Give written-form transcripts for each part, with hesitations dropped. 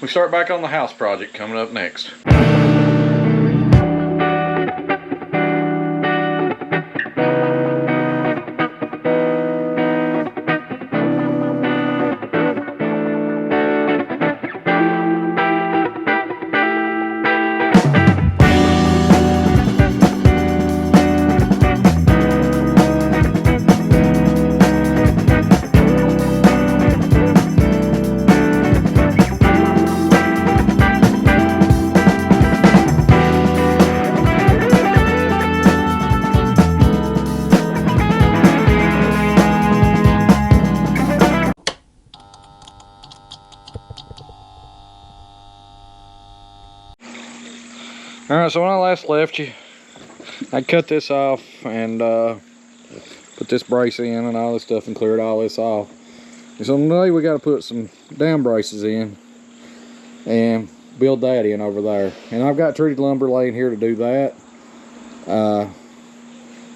we start back on the house project coming up next. Alright, so when I last left you, I cut this off and put this brace in and all this stuff and cleared all this off. And so today we got to put some down braces in and build that in over there. And I've got treated lumber laying here to do that.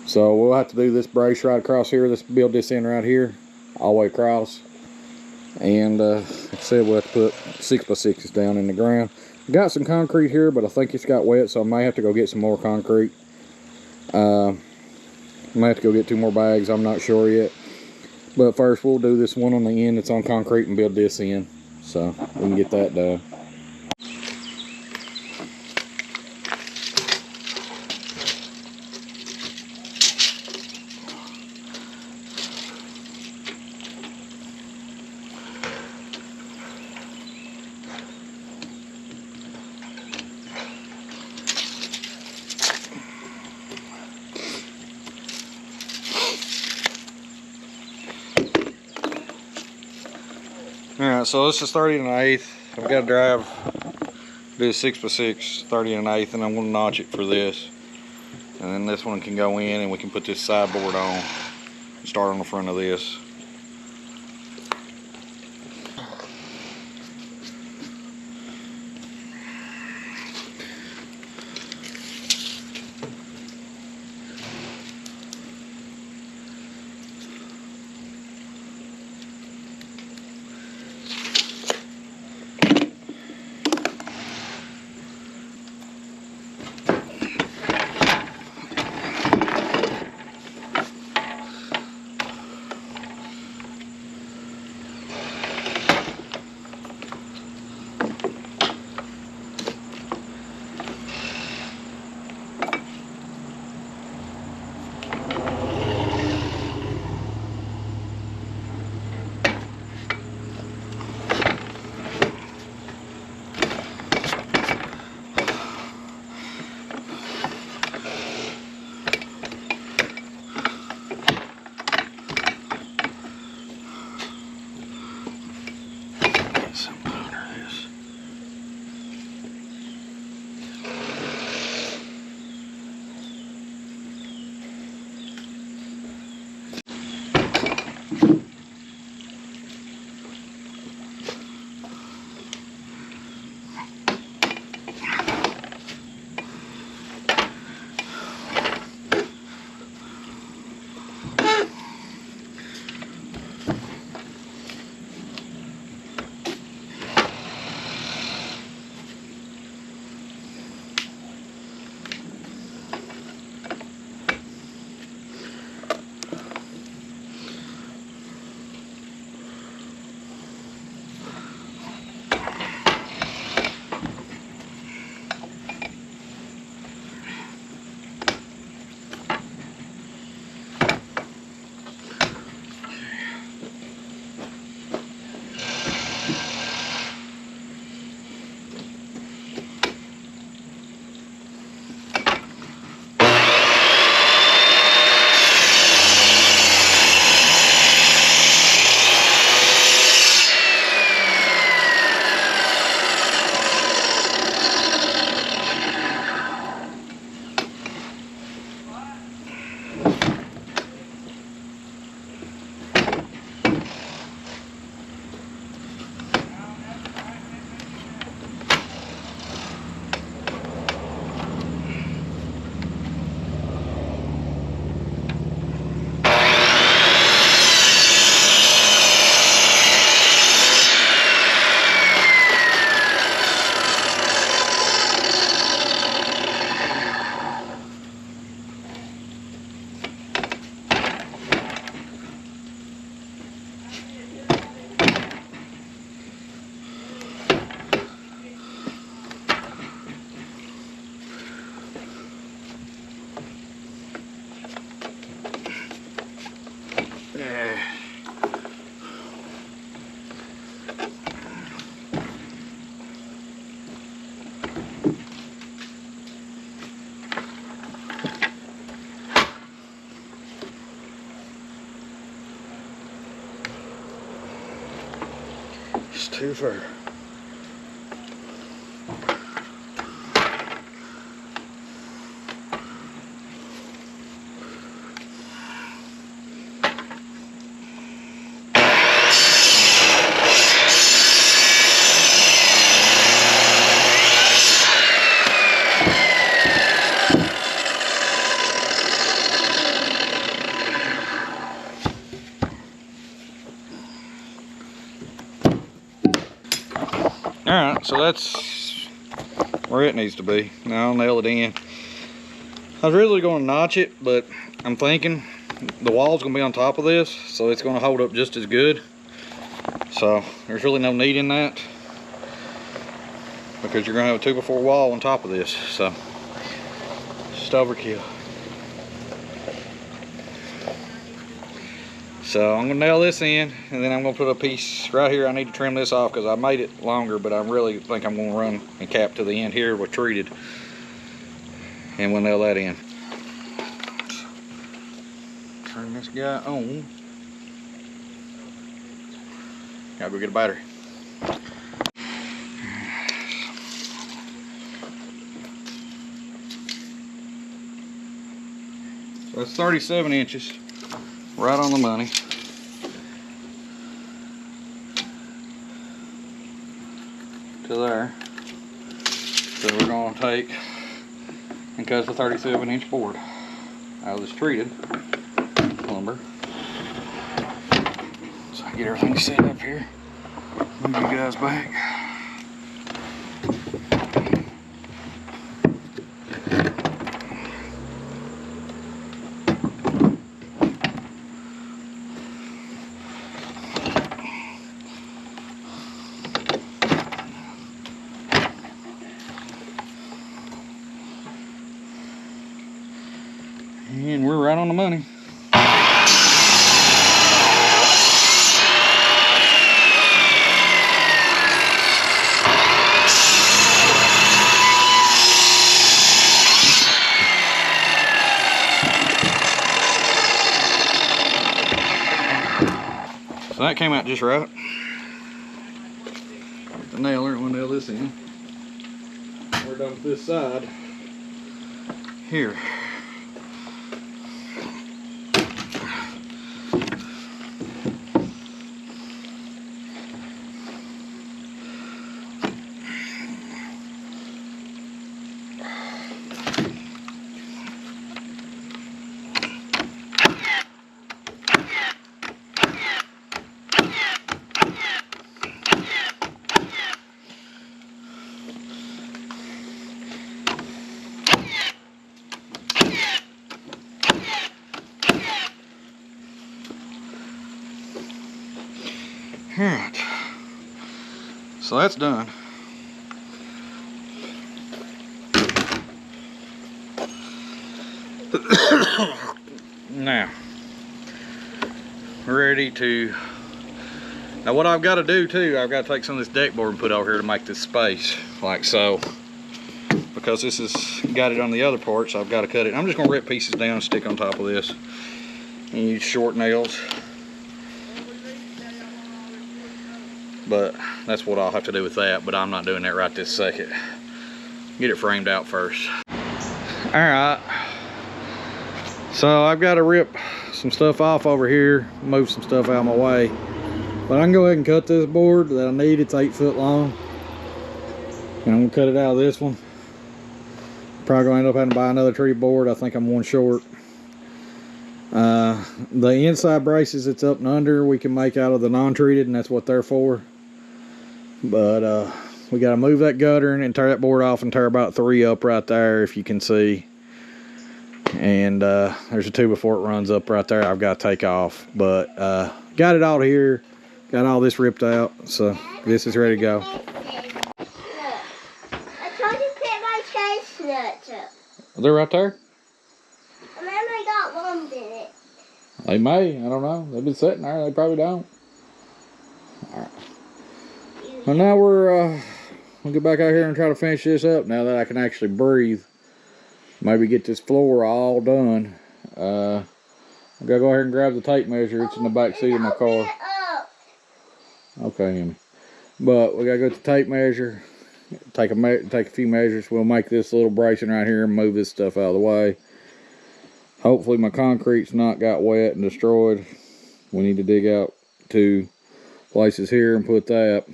So we'll have to do this brace right across here. Let's build this in right here, all the way across. And like I said, we'll have to put 6x6s down in the ground. Got some concrete here, but I think it's got wet, so I may have to go get some more concrete. I may have to go get 2 more bags, I'm not sure yet. But first we'll do this one on the end that's on concrete and build this in, so we can get that done. Alright, so this is 30 1/8. I've got to do a 6x6, 30 1/8, and I'm going to notch it for this. And then this one can go in and we can put this sideboard on and start on the front of this. too far. Alright, so that's where it needs to be. Now I'll nail it in. I was really going to notch it, but I'm thinking the wall's going to be on top of this, so it's going to hold up just as good. So there's really no need in that, because you're going to have a 2x4 wall on top of this. So just overkill. So I'm gonna nail this in, and then I'm gonna put a piece right here. I need to trim this off because I made it longer, but I really think I'm gonna run and cap to the end here with treated, and we'll nail that in. Turn this guy on. Gotta go get a battery. So that's 37 inches. Right on the money. To there. So we're going to take and cut the 37-inch board out of this treated lumber. So I get everything set up here. Move you guys back. And we're right on the money. So that came out just right. Get the nailer, we'll nail this in. We're done with this side. Here. Alright, so that's done. Now, we're ready to, now what I've got to do too, I've got to take some of this deck board and put over here to make this space, like so. Because this has got it on the other part, so I've got to cut it. I'm just going to rip pieces down and stick on top of this. And use short nails. But that's what I'll have to do with that, but I'm not doing that right this second. Get it framed out first. Alright, so I've got to rip some stuff off over here, move some stuff out of my way. But I can go ahead and cut this board that I need. It's 8 foot long. And I'm gonna cut it out of this one. Probably gonna end up having to buy another tree board. I think I'm one short. The inside braces that's up and under we can make out of the non-treated, and that's what they're for. But we got to move that gutter and tear that board off and tear about 3 up right there, if you can see. And there's a 2 before it runs up right there I've got to take off. But got it all here, got all this ripped out, so this is ready to go. Look, I told you to pick my chestnuts up. They're right there? And then I got worms in it. They may, I don't know. They've been sitting there, they probably don't. Alright. Well, now we'll get back out here and try to finish this up now that I can actually breathe. Maybe get this floor all done. I gotta go ahead and grab the tape measure. It's in the back seat of my car. Okay, Emmy. But we gotta go to tape measure, take a few measures. We'll make this little bracing right here and move this stuff out of the way. Hopefully my concrete's not got wet and destroyed. We need to dig out 2 places here and put that.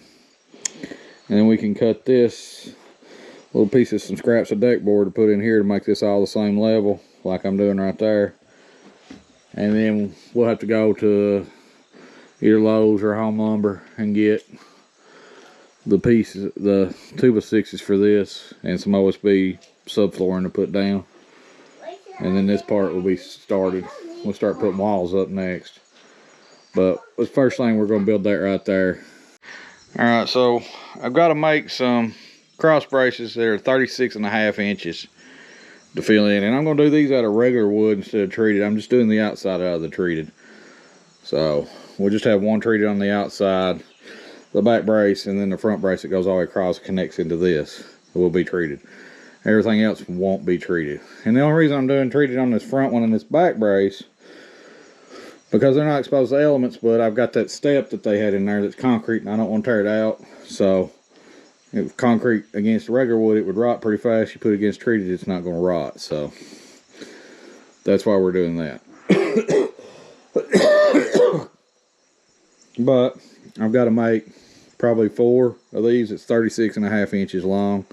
And then we can cut this little piece of some scraps of deck board to put in here to make this all the same level, like I'm doing right there. And then we'll have to go to either Lowe's or Home Lumber and get the pieces, the 2x6s for this, and some OSB subflooring to put down. And then this part will be started. We'll start putting walls up next. But the first thing, we're going to build that right there. Alright, so I've got to make some cross braces that are 36.5 inches to fill in. And I'm going to do these out of regular wood instead of treated. I'm just doing the outside out of the treated. So we'll just have one treated on the outside, the back brace, and then the front brace that goes all the way across connects into this. It will be treated. Everything else won't be treated. And the only reason I'm doing treated on this front one and this back brace, because they're not exposed to elements, but I've got that step that they had in there that's concrete and I don't want to tear it out. So if concrete against regular wood, it would rot pretty fast. You put it against treated, it's not going to rot. So that's why we're doing that. But I've got to make probably 4 of these. It's 36.5 inches long.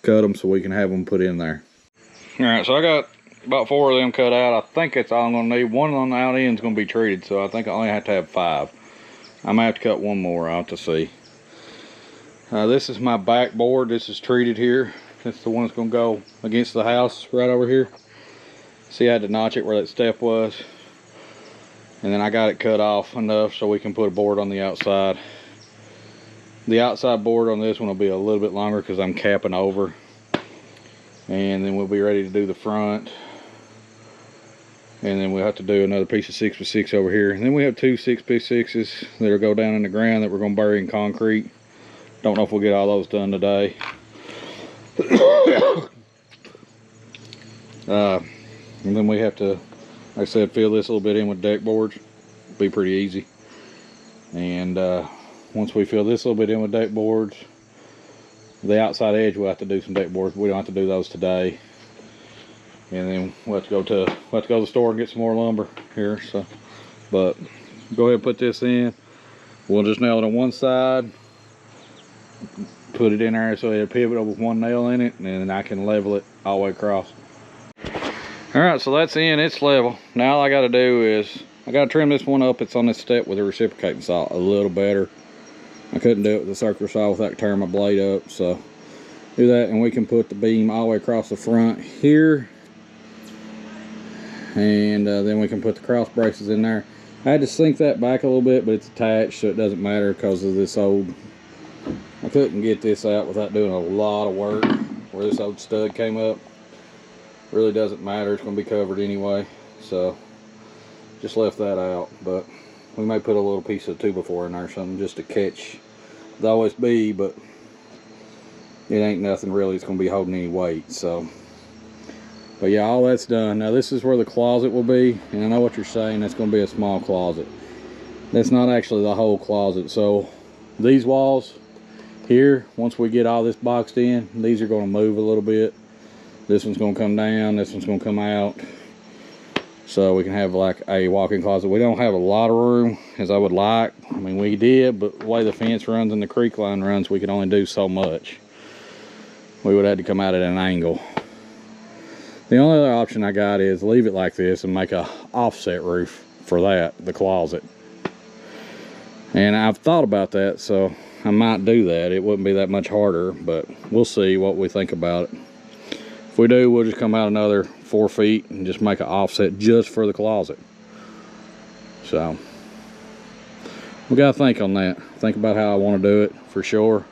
Cut them so we can have them put in there. Alright, so I got about 4 of them cut out. I think that's all I'm going to need. One on the out end is going to be treated, so I think I only have to have 5. I might have to cut one more. I'll have to see. This is my backboard. This is treated here. That's the one that's going to go against the house right over here. See, I had to notch it where that step was. And then I got it cut off enough so we can put a board on the outside. The outside board on this one will be a little bit longer because I'm capping over. And then we'll be ready to do the front. And then we'll have to do another piece of 6x6 over here. And then we have 2 6x6s that'll go down in the ground that we're going to bury in concrete. Don't know if we'll get all those done today. And then we have to, like I said, fill this a little bit in with deck boards. Be pretty easy. And once we fill this a little bit in with deck boards, the outside edge we'll have to do some deck boards. We don't have to do those today. And then we'll have to go to the store and get some more lumber here. So, but go ahead and put this in. We'll just nail it on one side, put it in there so it'll pivot with one nail in it, and then I can level it all the way across. Alright, so that's in, it's level. Now all I gotta do is, I gotta trim this one up. It's on this step with a reciprocating saw a little better. I couldn't do it with the circular saw without tearing my blade up, so do that, and we can put the beam all the way across the front here. And then we can put the cross braces in there. I had to sink that back a little bit, but it's attached, so it doesn't matter because of this old, I couldn't get this out without doing a lot of work where this old stud came up. Really doesn't matter, it's going to be covered anyway, so just left that out. But we may put a little piece of 2x4 in there or something just to catch the OSB, but it ain't nothing really, it's going to be holding any weight. So, but yeah, all that's done. Now this is where the closet will be, and I know what you're saying, that's going to be a small closet. That's not actually the whole closet. So these walls here, once we get all this boxed in, these are going to move a little bit. This one's going to come down, this one's going to come out, so we can have like a walk-in closet. We don't have a lot of room as I would like. I mean, we did, but the way the fence runs and the creek line runs, we can only do so much. We would have to come out at an angle. The only other option I got is leave it like this and make a offset roof for that, the closet. And I've thought about that, so I might do that. It wouldn't be that much harder, but we'll see what we think about it. If we do, we'll just come out another 4 feet and just make an offset just for the closet. So we gotta think on that. Think about how I want to do it for sure.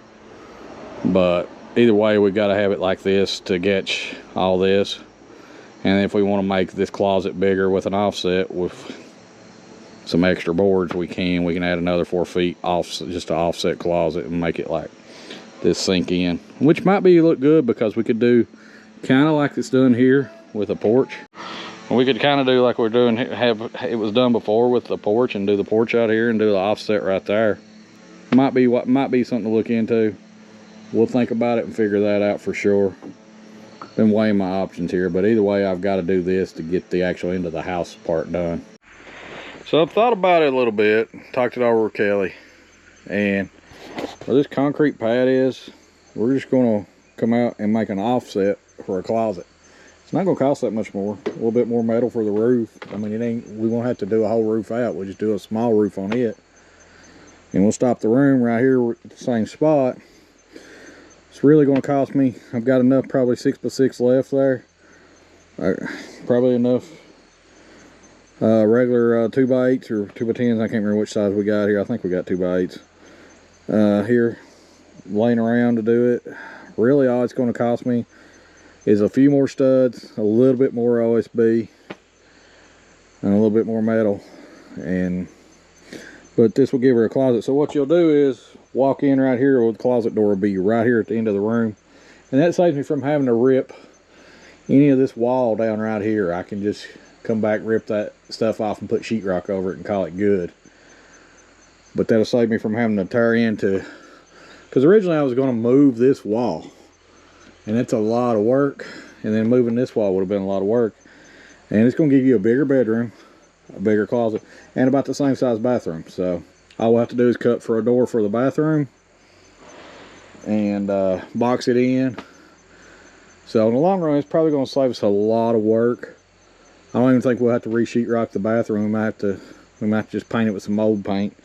But either way, we gotta have it like this to catch all this. And if we want to make this closet bigger with an offset with some extra boards, we can add another 4 feet off, just to offset closet and make it like this sink in, which might be look good because we could do kind of like it's done here with a porch. We could kind of do like we're doing, have it was done before with the porch, and do the porch out here and do the offset right there. Might be something to look into. We'll think about it and figure that out for sure. Been weighing my options here, but either way, I've got to do this to get the actual end of the house part done. So I've thought about it a little bit, talked it over with Kelly, and where this concrete pad is, we're just going to come out and make an offset for a closet. It's not going to cost that much more. A little bit more metal for the roof. I mean, we won't have to do a whole roof out. We'll just do a small roof on it. And we'll stop the room right here at the same spot. It's really going to cost me, I've got enough probably 6x6 left there. Probably enough regular 2x8s or 2x10s. I can't remember which size we got here. I think we got 2x8s here laying around to do it. Really all it's going to cost me is a few more studs, a little bit more OSB, and a little bit more metal. But this will give her a closet. So what you'll do is walk in right here, or the closet door will be right here at the end of the room. And that saves me from having to rip any of this wall down right here. I can just come back, rip that stuff off and put sheetrock over it and call it good. But that'll save me from having to tear into, because originally I was going to move this wall, and it's a lot of work. And then moving this wall would have been a lot of work. And it's going to give you a bigger bedroom, a bigger closet, and about the same size bathroom. So all we'll have to do is cut for a door for the bathroom and box it in. So in the long run, it's probably going to save us a lot of work. I don't even think we'll have to re-sheetrock the bathroom. We might have to just paint it with some mold paint,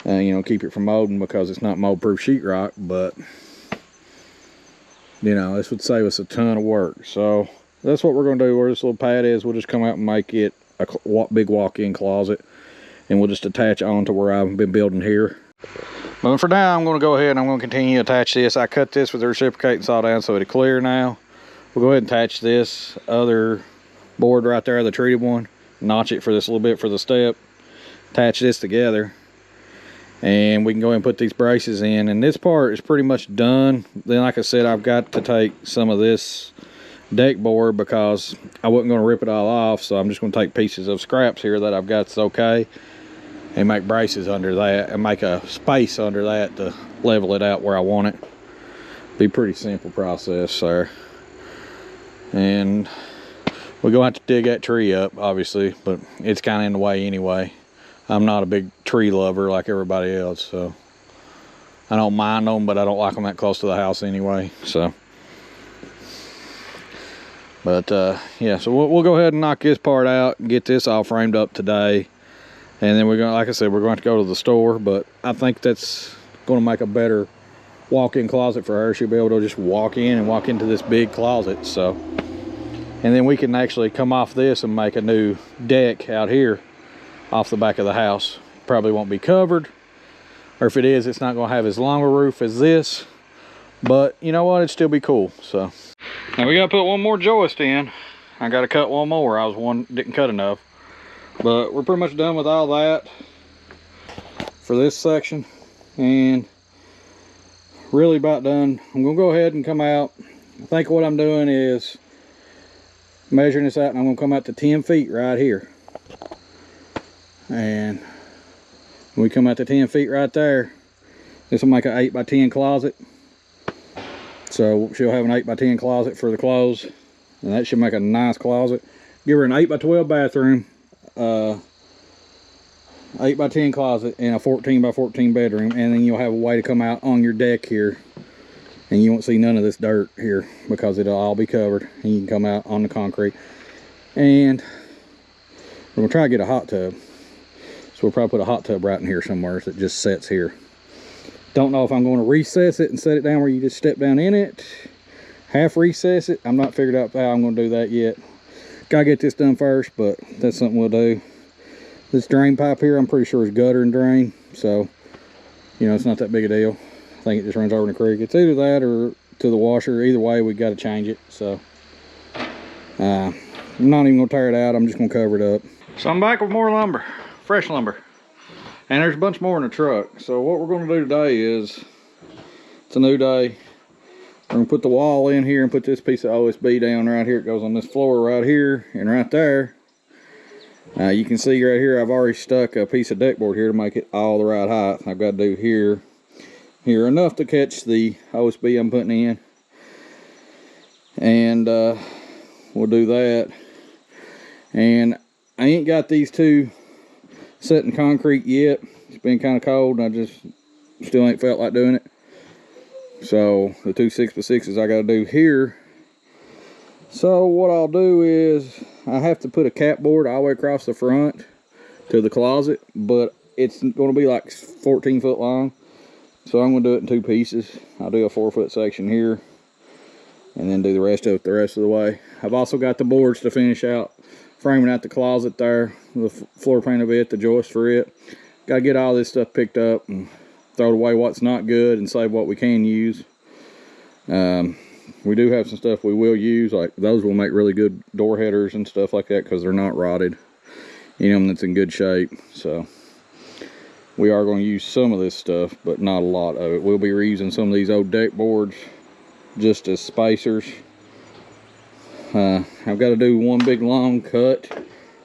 you know, keep it from molding, because it's not mold-proof sheetrock. But you know, this would save us a ton of work. So that's what we're going to do. Where this little pad is, we'll just come out and make it a big walk-in closet, and we'll just attach on to where I've been building here. But for now, I'm going to go ahead and I'm going to continue to attach this. I cut this with the reciprocating saw down so it's clear now. We'll go ahead and attach this other board right there, the treated one, notch it for this little bit for the step, attach this together, and we can go ahead and put these braces in. And this part is pretty much done. Then, like I said, I've got to take some of this deck board because I wasn't going to rip it all off, so I'm just going to take pieces of scraps here that I've got that's okay, and make braces under that and make a space under that to level it out where I want it. Be pretty simple process there. And we're going to have to dig that tree up, obviously, but it's kind of in the way anyway. I'm not a big tree lover like everybody else, so I don't mind them, but I don't like them that close to the house anyway. So, but yeah, so we'll go ahead and knock this part out and get this all framed up today. And then we're going to, like I said, we're going to go to the store, but I think that's going to make a better walk-in closet for her. She'll be able to just walk in and walk into this big closet. So, and then we can actually come off this and make a new deck out here off the back of the house. Probably won't be covered, or if it is, it's not going to have as long a roof as this, but you know what, it'd still be cool. So now we got to put one more joist in. I got to cut one more. Didn't cut enough. But we're pretty much done with all that for this section, and really about done. I'm gonna go ahead and come out. I think what I'm doing is measuring this out, and I'm gonna come out to 10 feet right here. And when we come out to 10 feet right there, this will make an 8x10 closet. So she'll have an 8x10 closet for the clothes, and that should make a nice closet. Give her an 8x12 bathroom, 8x10 closet, and a 14x14 bedroom, and then you'll have a way to come out on your deck here, and you won't see none of this dirt here because it'll all be covered, and you can come out on the concrete. And we're gonna try to get a hot tub, so we'll probably put a hot tub right in here somewhere that just sets here. Don't know if I'm going to recess it and set it down where you just step down in it, half recess it. I'm not figured out how I'm going to do that yet. Gotta get this done first, but that's something we'll do. This drain pipe here, I'm pretty sure is gutter and drain, so you know, it's not that big a deal. I think it just runs over in the creek. It's either that or to the washer. Either way, we got to change it. So I'm not even gonna tear it out. I'm just gonna cover it up. So I'm back with more lumber, fresh lumber, and there's a bunch more in the truck. So what we're gonna do today is, it's a new day. We're gonna put the wall in here and put this piece of OSB down right here. It goes on this floor right here and right there. You can see right here, I've already stuck a piece of deck board here to make it all the right height. I've got to do here here, enough to catch the OSB I'm putting in. And we'll do that. And I ain't got these two set in concrete yet. It's been kind of cold and I just still ain't felt like doing it. So the two 6x6s I gotta do here. So what I'll do is I have to put a cap board all the way across the front to the closet, but it's gonna be like 14 foot long. So I'm gonna do it in 2 pieces. I'll do a 4-foot section here and then do the rest of it the rest of the way. I've also got the boards to finish out, framing out the closet there, the floor pan of it, the joist for it. Gotta get all this stuff picked up and throw away what's not good and save what we can use. We do have some stuff we will use, like those will make really good door headers and stuff like that because they're not rotted. You know, that's in good shape. So we are going to use some of this stuff, but not a lot of it. We'll be reusing some of these old deck boards just as spacers. I've got to do one big long cut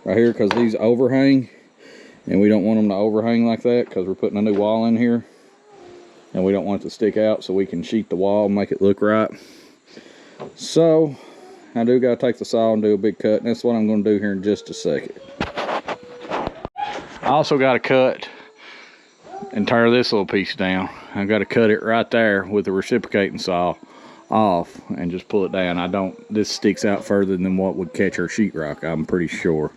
right here because these overhang, and we don't want them to overhang like that because we're putting a new wall in here, and we don't want it to stick out, so we can sheet the wall and make it look right. So I do got to take the saw and do a big cut, and that's what I'm going to do here in just a second. I also got to cut and tear this little piece down. I've got to cut it right there with the reciprocating saw off and just pull it down. This sticks out further than what would catch our sheetrock, I'm pretty sure.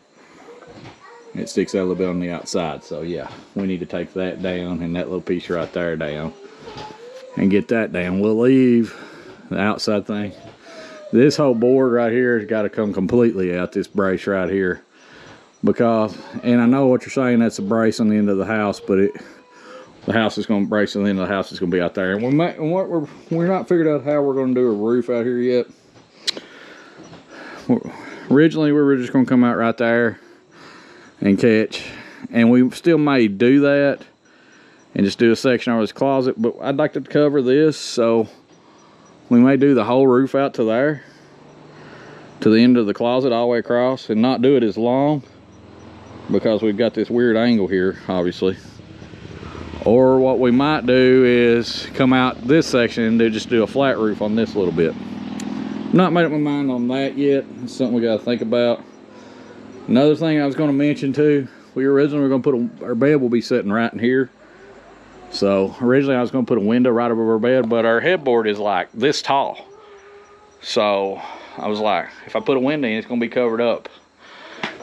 It sticks out a little bit on the outside, so yeah, we need to take that down and that little piece right there down and get that down. We'll leave the outside thing. This whole board right here has got to come completely out, this brace right here, because, and I know what you're saying, that's a brace on the end of the house, but the house is going to brace on the end of the house is going to be out there. And we're not figured out how we're going to do a roof out here yet. Originally we were just going to come out right there and catch, and we still may do that and just do a section over this closet, but I'd like to cover this, so we may do the whole roof out to there, to the end of the closet all the way across, and not do it as long because we've got this weird angle here, obviously. Or what we might do is come out this section and just do a flat roof on this a little bit. Not made up my mind on that yet. It's something we got to think about. Another thing I was going to mention too, we originally were going to put our bed will be sitting right in here. So originally I was going to put a window right over our bed, but our headboard is like this tall. So I was like, if I put a window in, it's going to be covered up.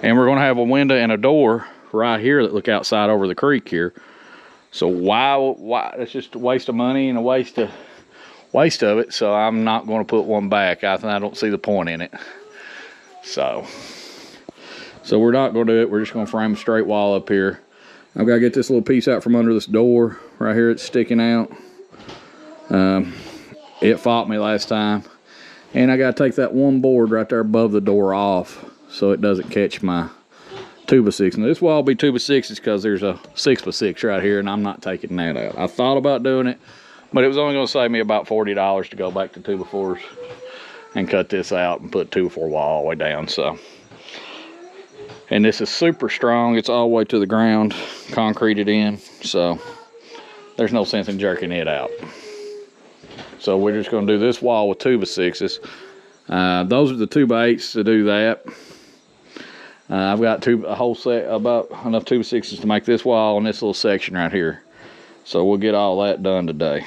And we're going to have a window and a door right here that look outside over the creek here. So why it's just a waste of money and a waste of it. So I'm not going to put one back. I don't see the point in it. So we're not going to do it. We're just going to frame a straight wall up here. I've got to get this little piece out from under this door right here. It's sticking out. It fought me last time, and I got to take that one board right there above the door off so it doesn't catch my 2x6. Now this wall will be 2x6 because there's a 6x6 right here, and I'm not taking that out. I thought about doing it, but it was only going to save me about $40 to go back to 2x4s and cut this out and put 2x4 wall all the way down. So, and this is super strong. It's all the way to the ground, concreted in, so there's no sense in jerking it out. So we're just going to do this wall with 2x6s. Those are the 2x8s to do that. I've got a whole set, about enough 2x6s to make this wall and this little section right here. So we'll get all that done today.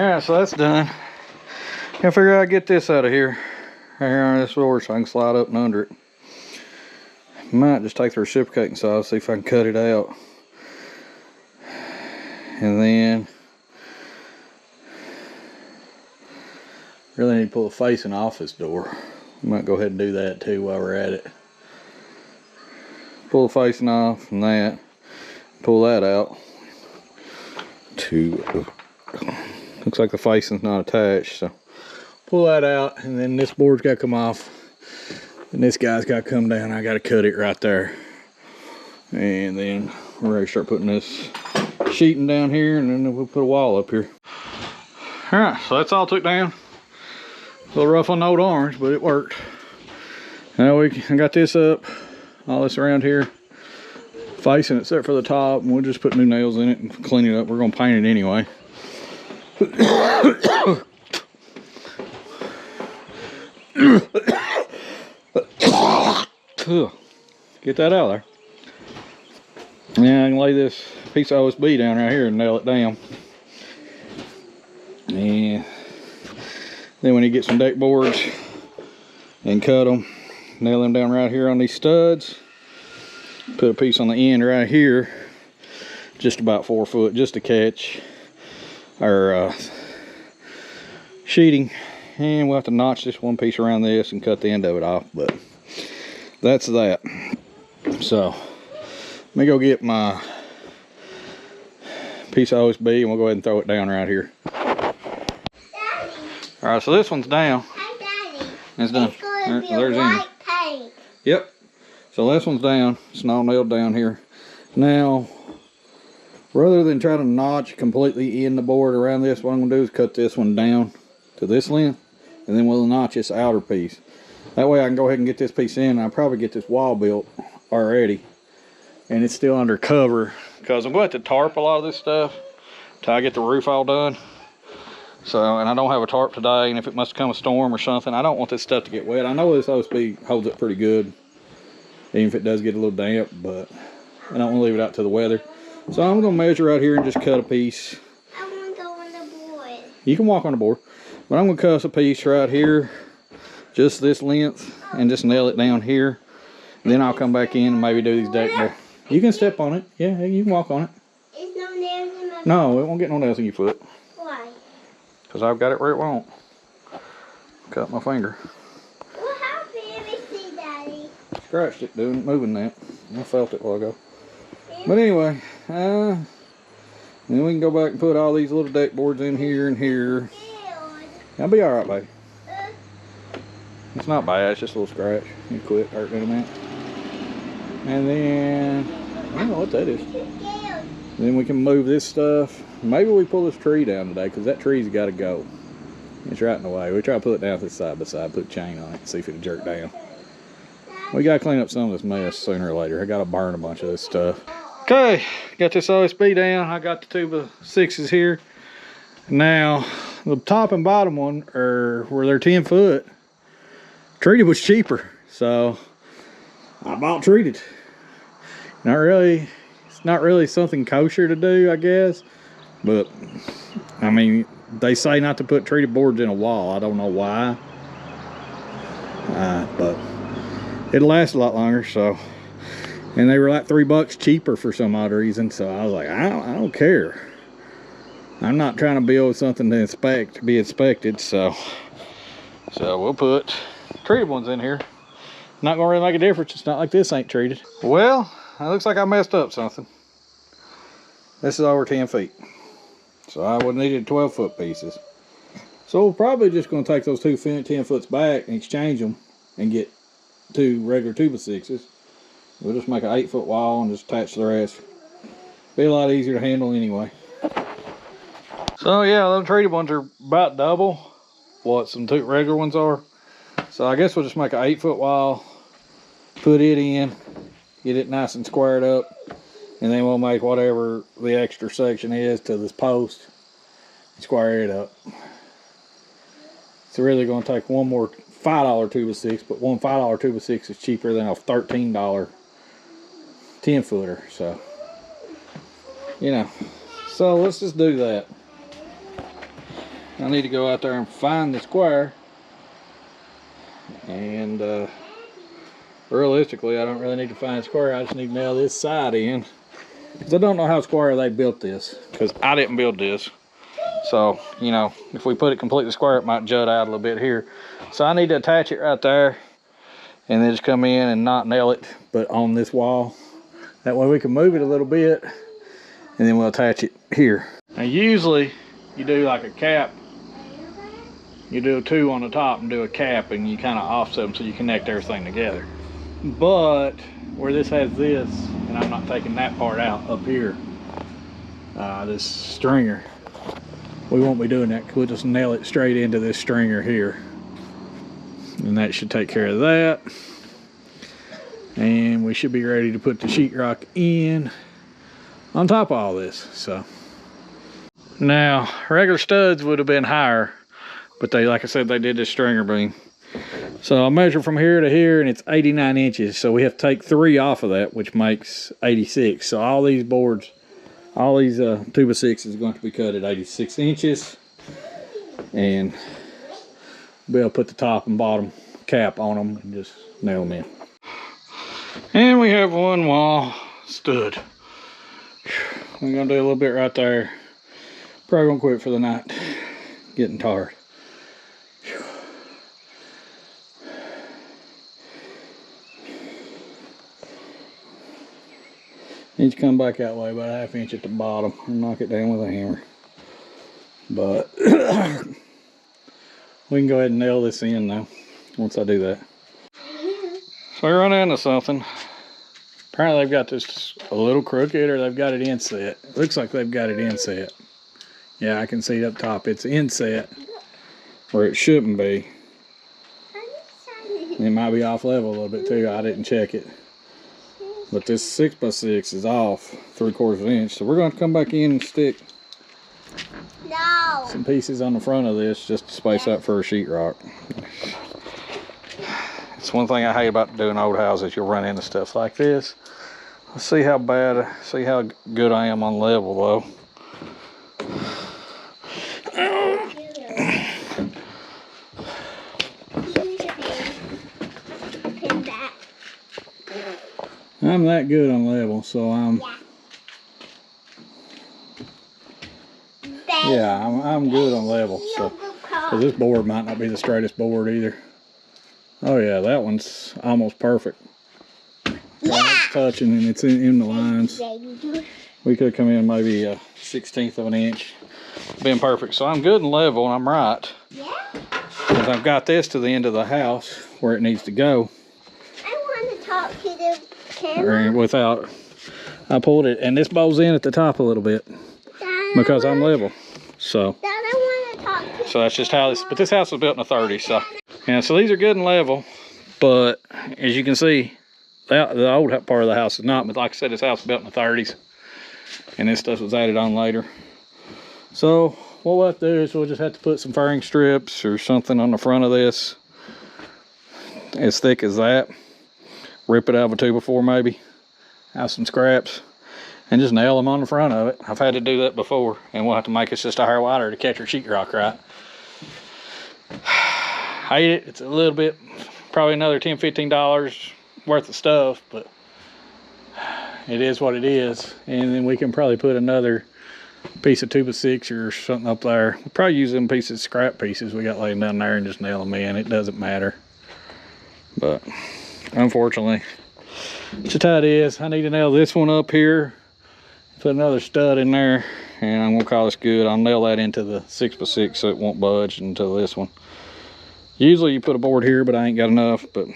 Alright, so that's done. Gotta figure out how to get this out of here. Right here on this door so I can slide up and under it. Might just take the reciprocating saw, see if I can cut it out. And then really need to pull the facing off this door. Might go ahead and do that too while we're at it. Pull the facing off and that. Pull that out. Looks like the facing's not attached, so pull that out, and then this board's got to come off, and this guy's got to come down. I got to cut it right there, and then we're ready to start putting this sheeting down here, and then we'll put a wall up here. All right, so that's all took down. A little rough on the old orange, but it worked. Now I got this up, all this around here, facing except for the top, and we'll just put new nails in it and clean it up. We're gonna paint it anyway. Get that out of there. Yeah, I can lay this piece of OSB down right here and nail it down. And then when you get some deck boards and cut them, nail them down right here on these studs. Put a piece on the end right here, just about 4 foot, just to catch our sheeting. And we'll have to notch this one piece around this and cut the end of it off, but that's that. So let me go get my piece of OSB and we'll go ahead and throw it down right here. Daddy. All right, so this one's down. Hey, Daddy. It's done. It's going to be There's white paint. Yep. So this one's down. It's not nailed down here. Now, rather than try to notch completely in the board around this, what I'm going to do is cut this one down to this length, and then we'll notch this outer piece. That way I can go ahead and get this piece in, and I'll probably get this wall built already. And it's still under cover, because I'm going to have to tarp a lot of this stuff till I get the roof all done. So, and I don't have a tarp today, and if it must come a storm or something, I don't want this stuff to get wet. I know this OSB holds it pretty good, even if it does get a little damp, but I don't want to leave it out to the weather. So I'm going to measure out here and just cut a piece. I want to go on the board. You can walk on the board, but I'm going to cut a piece right here, just this length, and just nail it down here. Then I'll come back in and maybe do these deck boards. You can step on it. Yeah, you can walk on it. Is no nails in my foot? No, it won't get no nails in your foot. Why? Because I've got it where it won't. Cut my finger. What happened? Let me see, Daddy. Scratched it moving that. I felt it a while ago. But anyway, then we can go back and put all these little deck boards in here and here. That'll be alright, baby. It's not bad, it's just a little scratch. You quit hurting it a minute. And then, I don't know what that is. Then we can move this stuff. Maybe we pull this tree down today, because that tree's got to go. It's right in the way. We try to put it down to the side by side, put a chain on it, see if it'll jerk down. We got to clean up some of this mess sooner or later. I got to burn a bunch of this stuff. Okay, got this OSB down. I got the 2x6s here. Now, the top and bottom one are where they're 10 foot. Treated was cheaper, so I bought treated. It's not really something kosher to do, I guess. But, I mean, they say not to put treated boards in a wall. I don't know why. But it'll last a lot longer, so. And they were like $3 cheaper for some odd reason, so I was like, I don't care. I'm not trying to build something to be inspected, so we'll put treated ones in here. Not gonna really make a difference. It's not like this ain't treated. Well, it looks like I messed up something. This is over 10 feet. So I would have needed 12 foot pieces. So we're probably just gonna take those two 10 foots back and exchange them and get 2 regular 2x6s. We'll just make an 8 foot wall and just attach the rest. Be a lot easier to handle anyway. So yeah, those treated ones are about double what some 2 regular ones are. So I guess we'll just make an 8 foot wall, put it in, get it nice and squared up, and then we'll make whatever the extra section is to this post, square it up. It's really going to take one more $5 2x6, but one $5 2x6 is cheaper than a $13 10 footer. So, you know, so let's just do that. I need to go out there and find the square. And realistically, I don't really need to find a square. I just need to nail this side in. Because I don't know how square they built this. Because I didn't build this. So, you know, if we put it completely square, it might jut out a little bit here. So I need to attach it right there. And then just come in and not nail it, but on this wall. That way we can move it a little bit. And then we'll attach it here. Now usually, you do like a cap. You do 2 on the top and do a cap, and you kind of offset them so you connect everything together. But where this has this, and I'm not taking that part out up here, this stringer, we won't be doing that. We'll just nail it straight into this stringer here, and that should take care of that. And we should be ready to put the sheetrock in on top of all this. So now regular studs would have been higher, but they, like I said, they did this stringer beam. So I measure from here to here, and it's 89 inches. So we have to take 3 off of that, which makes 86. So all these boards, all these 2x6 is going to be cut at 86 inches. And we'll put the top and bottom cap on them and just nail them in. And we have one wall stud. We're gonna do a little bit right there. Probably gonna quit for the night. Getting tired. Need to come back that way about a 1/2 inch at the bottom and knock it down with a hammer. But we can go ahead and nail this in now once I do that. So I run into something. Apparently they've got this a little crooked, or they've got it inset. It looks like they've got it inset. Yeah, I can see it up top. It's inset where it shouldn't be. It might be off level a little bit too. I didn't check it. But this 6x6 is off 3/4 inch. So we're going to come back in and stick some pieces on the front of this just to space out for a sheetrock. It's one thing I hate about doing old houses. You'll run into stuff like this. Let's see how good I am on level though. I'm that good on level, so I'm good on level. So, cause this board might not be the straightest board either. Oh yeah, that one's almost perfect. It's touching and it's in the lines. We could come in maybe a 1/16 of an inch. Being perfect. So I'm good and level, and I'm right. Yeah. Because I've got this to the end of the house where it needs to go. I want to talk to the camera. Without, I pulled it, and this bows in at the top a little bit. Dad, because I'm level. So. Dad, I want to talk to so that's just how this. But this house was built in the 30s. So. Yeah. So these are good and level, but as you can see, the old part of the house is not. But like I said, this house was built in the 30s, and this stuff was added on later. So what we'll have to do is we'll just have to put some fairing strips or something on the front of this, as thick as that. Rip it out of a 2x4 maybe, have some scraps, and just nail them on the front of it. I've had to do that before, and we'll have to make it just a hair wider to catch our sheetrock right. I hate it. It's a little bit, probably another $10, $15 worth of stuff, but it is what it is. And then we can probably put another piece of 2x6 or something up there. We'll probably use them pieces, scrap pieces we got laying down there, and just nail them in. It doesn't matter. But unfortunately, it's just how it is. I need to nail this one up here, put another stud in there, and I'm gonna call this good. I'll nail that into the 6x6 so it won't budge until this one. Usually you put a board here, but I ain't got enough, but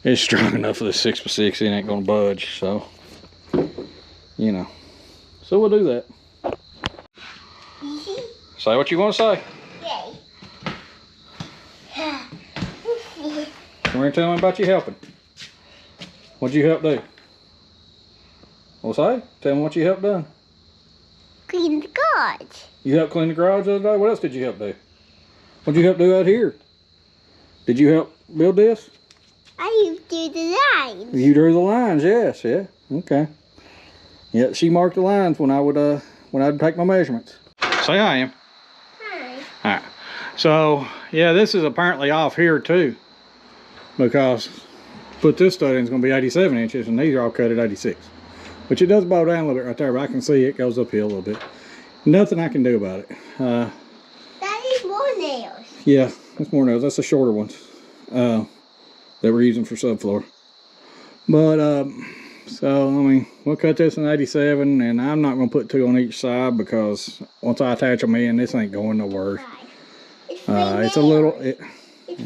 it's strong enough for the 6x6, it ain't gonna budge, so, you know. So we'll do that. Say what you want to say. Come here and tell me about you helping. What'd you help do? What's that? Tell me what you helped done. clean the garage. You helped clean the garage the other day? What else did you help do? What'd you help do out here? Did you help build this? I do the lines. You drew the lines, yes, yeah. Okay. Yeah, she marked the lines when I'd take my measurements. Say hi, Em. Hi. Alright. So yeah, this is apparently off here too, because put this stud in is going to be 87 inches, and these are all cut at 86. Which it does bow down a little bit right there, but I can see it goes uphill a little bit. Nothing I can do about it. That is more nails. Yeah, that's more nails. That's the shorter ones that we're using for subfloor. But so I mean, we'll cut this in 87, and I'm not going to put 2 on each side because once I attach them in, this ain't going nowhere. It's a little. It's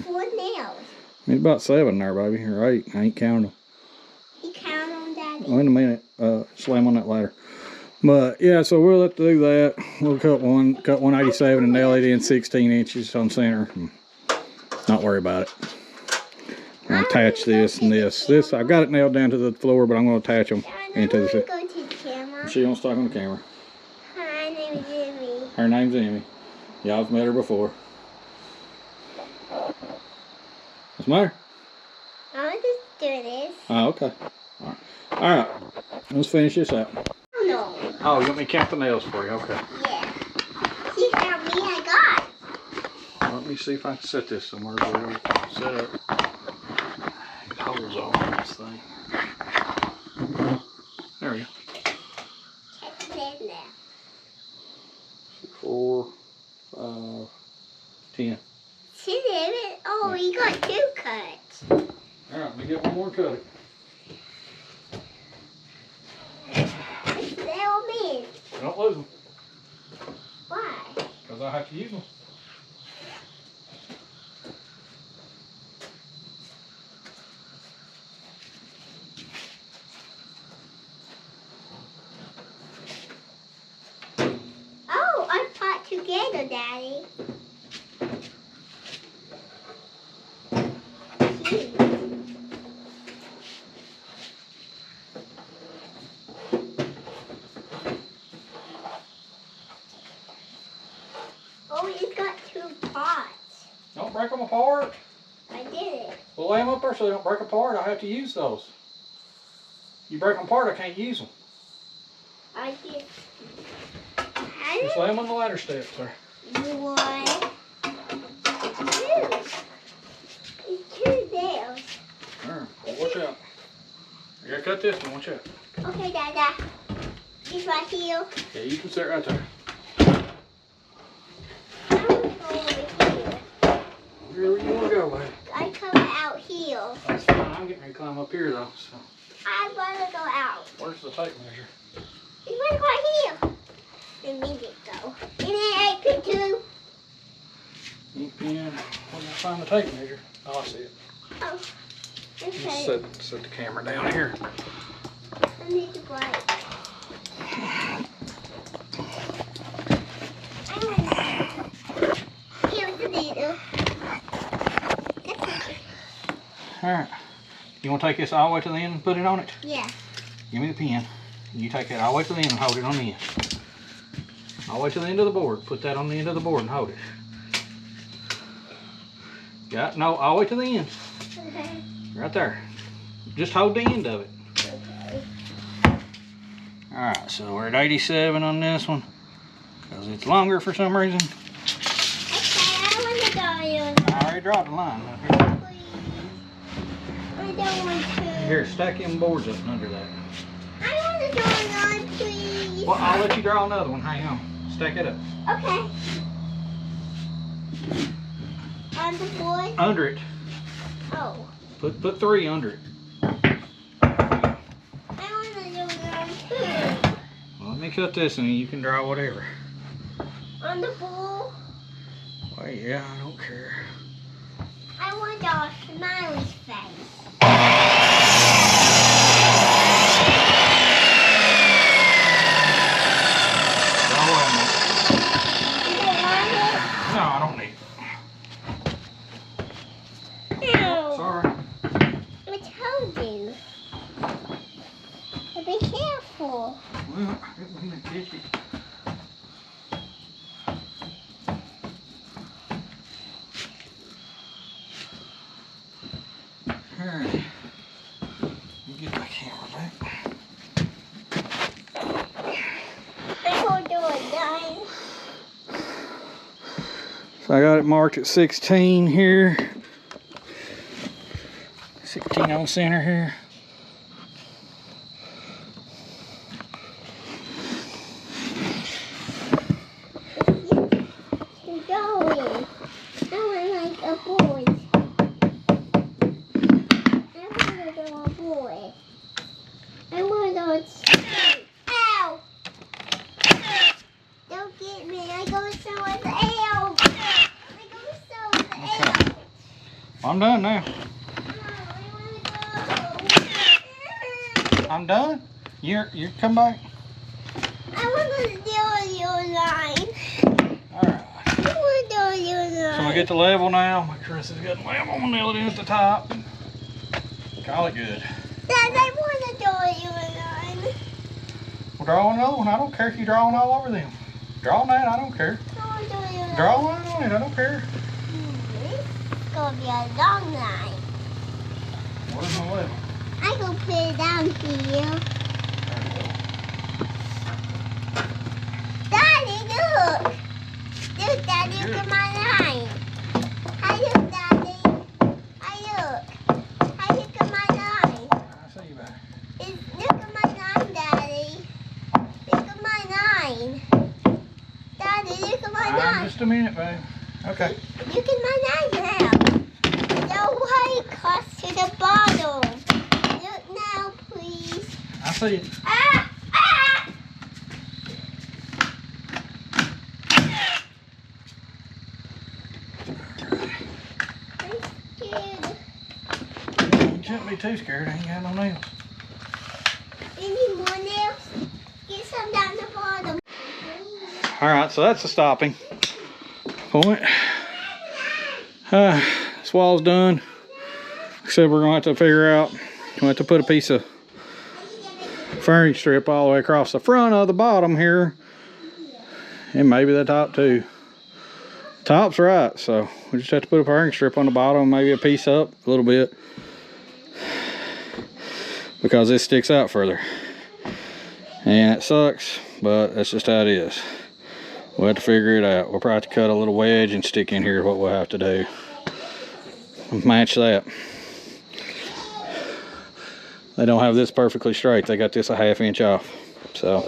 4 nails. It's about 7 there, baby, or 8. I ain't counting them. You count them, Daddy. Wait a minute. Slam on that ladder. But yeah, so we'll have to do that. We'll cut 187 and nail it in 16 inches on center. Not worry about it. I'll attach this and this. This I got it nailed down to the floor, but I'm going to attach them into the. Go to the camera. She wants to talk on the camera. Hi, my name is Emmy. Her name's Emmy. Y'all have met her before. What's the matter? I'm just doing this. Oh, okay. All right. Let's finish this out. Oh, no. Oh, you want me to count the nails for you? Okay. Yeah. See how many I got. Let me see if I can set this somewhere where we can set up. Holes all on this thing. There we go. Check it in there. 4, 5, 10. See there? Oh, you got 2 cuts. All right, let me get one more cut. Tell me. Don't lose them. Why? Because I have to use them. Oh, I put together, Daddy. Oh, it's got 2 pots. Don't break them apart. I did it. We'll lay them up there so they don't break apart. I have to use those. You break them apart, I can't use them. I did. Just lay them on the ladder steps there. 1, 2. It's 2 nails. Alright, well, watch out. I gotta cut this one, watch out. Okay, Dada. This right here. Yeah, you can sit right there. I'm gonna go over here. Wherever you wanna go, baby. I come out here. That's fine. I'm getting ready to climb up here though. So I wanna go out. where's the tape measure? It's right here. The music go. And then I pick 2. Ink pen. Where can I find the tape measure? Oh, I see it. Oh. Just Okay. set the camera down here. I need to break. Here's the needle. Alright. You want to take this all the way to the end and put it on it? Yeah. Give me the pen. You take that all the way to the end and hold it on the end. All the way to the end of the board. Put that on the end of the board and hold it. Got it? No, all the way to the end. Okay. Right there. Just hold the end of it. Okay. Alright, so we're at 87 on this one. Because it's longer for some reason. Okay, I want to go in. I already dropped the line. Please. I don't want to. Here, stack them boards up under that. I want to draw on, please. Well, I'll let you draw another one. Hang on. Stack it up. Okay. On the board? Under it. Oh. Put 3 under it. I want to do one too. Well, let me cut this and you can draw whatever. On the bowl? Well, yeah, I don't care. I want to draw a smiley face. Draw one. You don't want it? No, I don't need it. No. Sorry. I told you. But be careful. Well, it wasn't itchy. Alright. Let me get my camera back. I won't do it, guys. So I got it marked at 16 here. 16 on center here. Keep going. I want like a boy. I want to go a boy. I want to go straight. Ow! Don't get me. I go somewhere else. I go somewhere else. I'm done now. I want to go. I'm done. You come back. I want to do your line. Alright. I want to do your line. So we get the level now. Make sure this is good level. I'm gonna nail it in at the top. Call it good. Dad, I want to do your line. We'll draw another one. I don't care if you drawing all over them. Draw that, I don't care. I want to do your line. Draw one on it, I don't care. It's going to be a long line. Where's my level? I can put it down for you. Daddy, look. Look, Daddy, look at my line. Hi, look, Daddy. Hi, look. Hi, look at my line. I see you back. Look at my line, Daddy. Look at my line. Daddy, look at my line. Just a minute, babe. Okay. Look at my line now. The white cuts to the bottom. Look now, please. I see it. Ah! Ah! I'm scared. You shouldn't be too scared. I ain't got no nails. Any more nails? Get some down the bottom. Alright, so that's the stopping point. This wall's done. Like I said, we're going to have to figure out, we'll have to put a piece of furniture strip all the way across the front of the bottom here. And maybe the top too. Top's right, so we just have to put a furniture strip on the bottom, maybe a piece up a little bit. Because this sticks out further. And it sucks, but that's just how it is. We'll have to figure it out. We'll probably have to cut a little wedge and stick in here what we'll have to do. Match that. They don't have this perfectly straight. They got this a ½ inch off. So,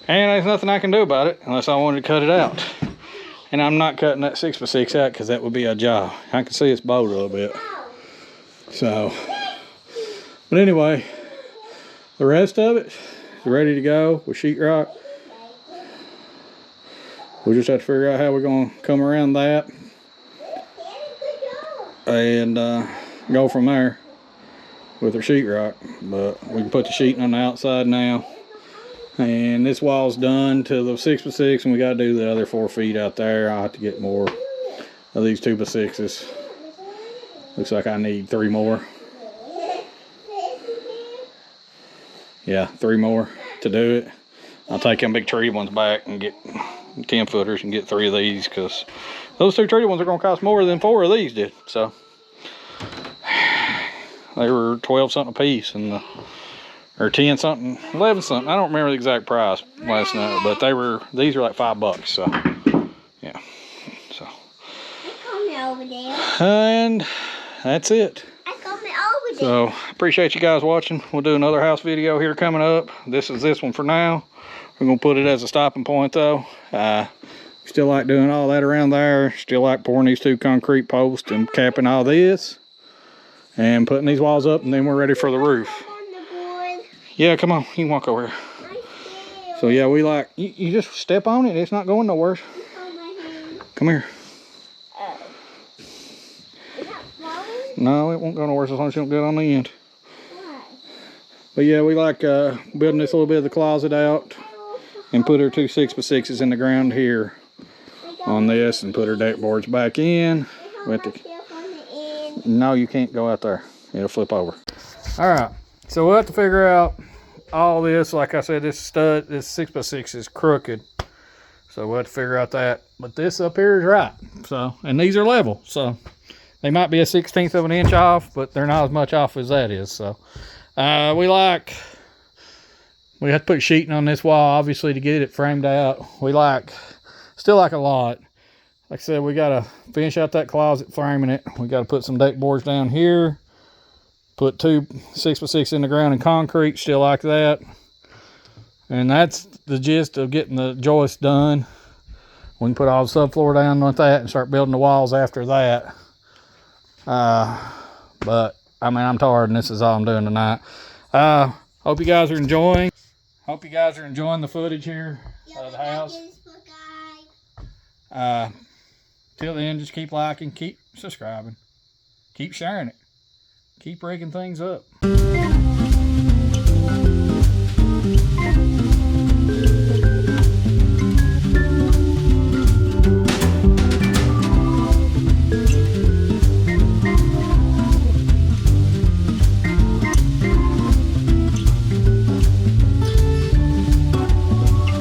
and there's nothing I can do about it unless I wanted to cut it out. And I'm not cutting that 6x6 out because that would be a job. I can see it's bowed a little bit. So, but anyway, the rest of it is ready to go with sheetrock. We'll just have to figure out how we're going to come around that and go from there with our sheetrock. But we can put the sheeting on the outside now. And this wall's done to the 6x6, and we got to do the other 4 feet out there. I'll have to get more of these 2x6s. Looks like I need 3 more. Yeah, 3 more to do it. I'll take them big tree ones back and get 10 footers and get 3 of these, because those 2 tree ones are going to cost more than 4 of these did. So they were 12 something a piece, and or 10 something, 11 something. I don't remember the exact price last night, but these were like $5. So yeah. So Over there. and that's it. I got me over there. So appreciate you guys watching. We'll do another house video here coming up. This is this one for now. We're gonna put it as a stopping point though. Still like doing all that around there. Still like pouring these 2 concrete posts and capping all this and putting these walls up, and then we're ready for the roof. Yeah, come on, you can walk over here. So yeah, we like, you just step on it, it's not going nowhere. Come here. No, it won't go nowhere as long as you don't get on the end. But yeah, we like building this little bit of the closet out and put our 2 6x6s in the ground here on this and put our deck boards back in. No, you can't go out there. It'll flip over. All right, so we'll have to figure out all this. Like I said, this 6x6 is crooked. So we'll have to figure out that. But this up here is right. So, and these are level. So they might be a 1/16 of an inch off, but they're not as much off as that is. So we have to put sheeting on this wall, obviously, to get it framed out. We still like a lot like I said, we got to finish out that closet, framing it. We got to put some deck boards down here. Put 2 6x6 in the ground in concrete, still like that. And that's the gist of getting the joist done. We can put all the subfloor down with that and start building the walls after that. But I mean, I'm tired and this is all I'm doing tonight. Hope you guys are enjoying. Hope you guys are enjoying the footage here of the house. Till then, just keep liking, keep subscribing, keep sharing it, keep rigging things up.